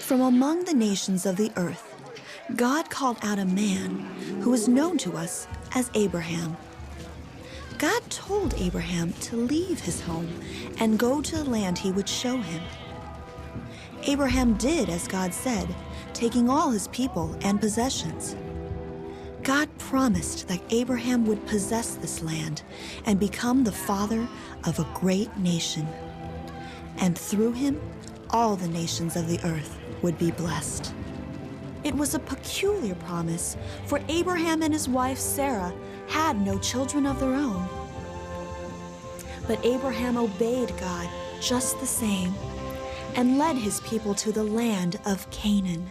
From among the nations of the earth, God called out a man who is known to us as Abraham. God told Abraham to leave his home and go to the land he would show him. Abraham did as God said, taking all his people and possessions. God promised that Abraham would possess this land and become the father of a great nation. And through him, all the nations of the earth would be blessed. It was a peculiar promise, for Abraham and his wife Sarah had no children of their own. But Abraham obeyed God just the same and led his people to the land of Canaan.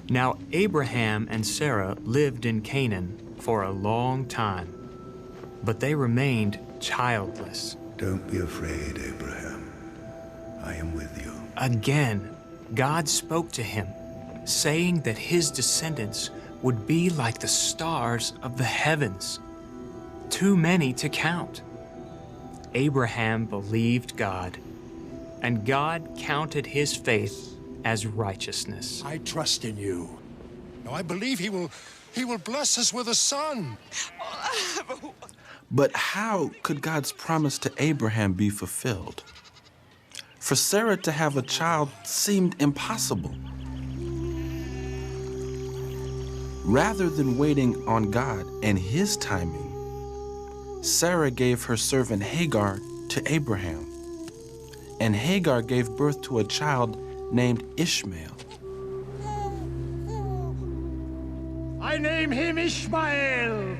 Now Abraham and Sarah lived in Canaan for a long time, but they remained childless. Don't be afraid, Abraham. I am with you. Again, God spoke to him, saying that his descendants would be like the stars of the heavens, too many to count. Abraham believed God, and God counted his faith as righteousness. I trust in you. Now, I believe he will bless us with a son. But how could God's promise to Abraham be fulfilled? For Sarah to have a child seemed impossible. Rather than waiting on God and his timing, Sarah gave her servant Hagar to Abraham, and Hagar gave birth to a child named Ishmael. I name him Ishmael.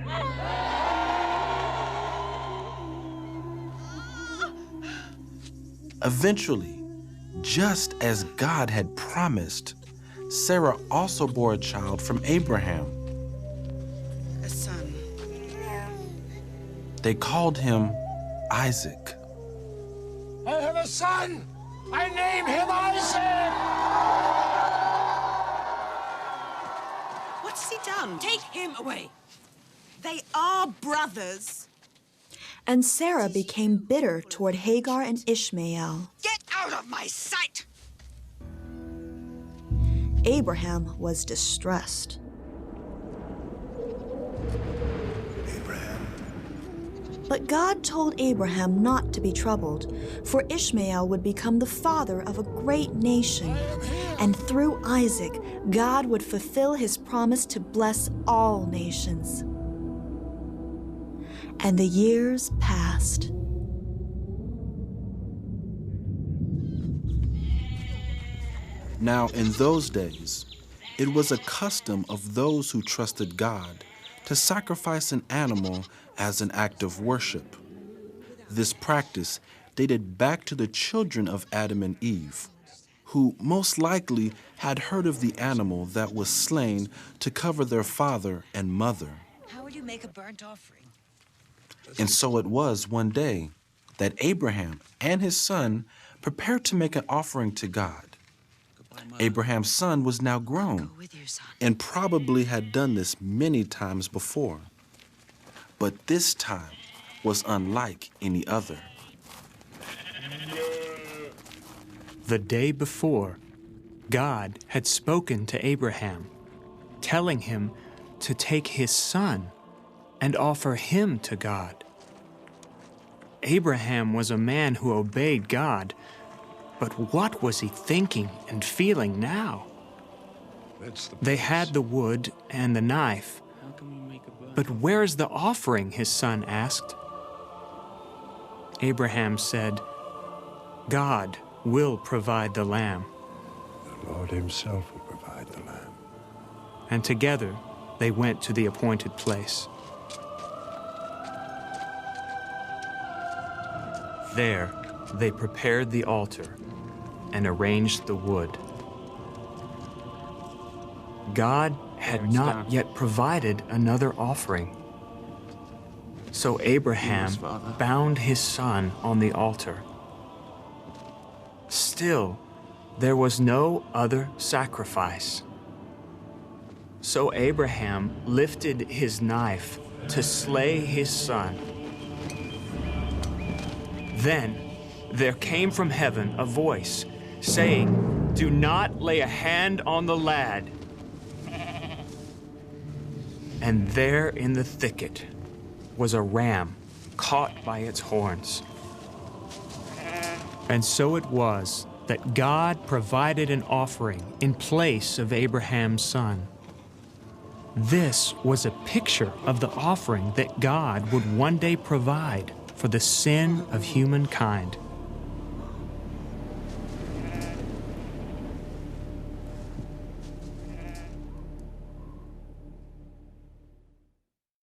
Eventually, just as God had promised, Sarah also bore a child from Abraham. A son. They called him Isaac. I have a son. I name him Isaac. What's he done? Take him away. They are brothers. And Sarah became bitter toward Hagar and Ishmael. Get out of my sight! Abraham was distressed. Abraham, But God told Abraham not to be troubled, for Ishmael would become the father of a great nation, and through Isaac, God would fulfill his promise to bless all nations. And the years passed. Now, in those days, it was a custom of those who trusted God to sacrifice an animal as an act of worship. This practice dated back to the children of Adam and Eve, who most likely had heard of the animal that was slain to cover their father and mother. How would you make a burnt offering? And so it was one day that Abraham and his son prepared to make an offering to God. Abraham's son was now grown Go with your son. and probably had done this many times before. But this time was unlike any other. The day before, God had spoken to Abraham, telling him to take his son and offer him to God. Abraham was a man who obeyed God, but what was he thinking and feeling now? They had the wood and the knife, but where's the offering, his son asked. Abraham said, God will provide the lamb. The Lord himself will provide the lamb. And together they went to the appointed place. There they prepared the altar and arranged the wood. God had not yet provided another offering. So Abraham bound his son on the altar. Still, there was no other sacrifice. So Abraham lifted his knife to slay his son. Then there came from heaven a voice saying, "Do not lay a hand on the lad." And there in the thicket was a ram caught by its horns. And so it was that God provided an offering in place of Abraham's son. This was a picture of the offering that God would one day provide for the sin of humankind.